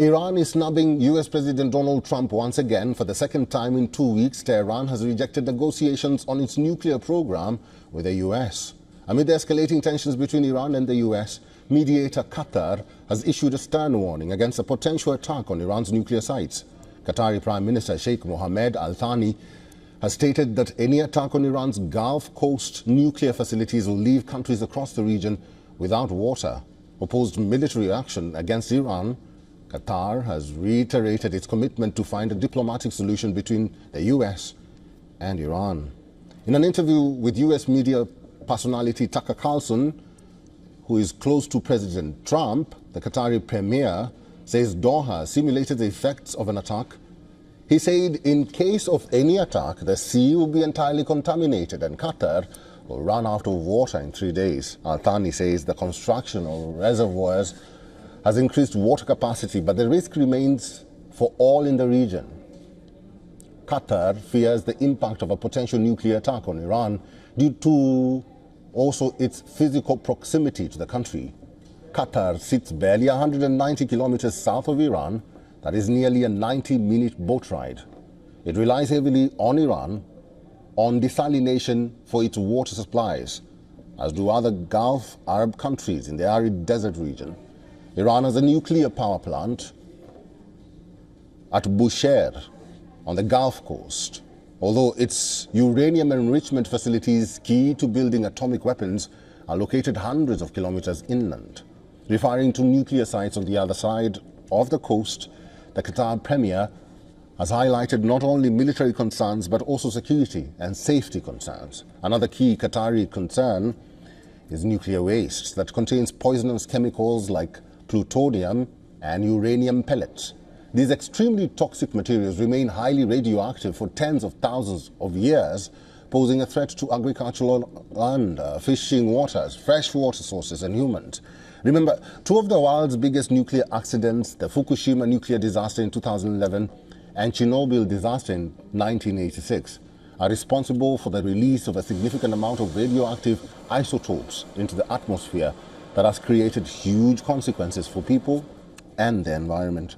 Iran is snubbing US President Donald Trump once again. For the second time in 2 weeks, Tehran has rejected negotiations on its nuclear program with the US. Amid the escalating tensions between Iran and the US, mediator Qatar has issued a stern warning against a potential attack on Iran's nuclear sites. Qatari Prime Minister Sheikh Mohammed Thani has stated that any attack on Iran's Gulf Coast nuclear facilities will leave countries across the region without water. Opposed military action against Iran, Qatar has reiterated its commitment to find a diplomatic solution between the US and Iran. In an interview with US media personality Tucker Carlson, who is close to President Trump, the Qatari Premier says Doha simulated the effects of an attack. He said in case of any attack, the sea will be entirely contaminated and Qatar will run out of water in 3 days. Thani says the construction of reservoirs has increased water capacity, but the risk remains for all in the region. Qatar fears the impact of a potential nuclear attack on Iran due to also its physical proximity to the country. Qatar sits barely 190 kilometers south of Iran. That is nearly a 90-minute boat ride. It relies heavily on Iran on desalination for its water supplies, as do other Gulf Arab countries in the arid desert region. Iran has a nuclear power plant at Bushehr on the Gulf Coast, although its uranium enrichment facilities key to building atomic weapons are located hundreds of kilometers inland. Referring to nuclear sites on the other side of the coast, the Qatari Premier has highlighted not only military concerns but also security and safety concerns. Another key Qatari concern is nuclear waste that contains poisonous chemicals like plutonium and uranium pellets. These extremely toxic materials remain highly radioactive for tens of thousands of years, posing a threat to agricultural land, fishing waters, fresh water sources and humans. Remember, two of the world's biggest nuclear accidents, the Fukushima nuclear disaster in 2011 and Chernobyl disaster in 1986, are responsible for the release of a significant amount of radioactive isotopes into the atmosphere that has created huge consequences for people and the environment.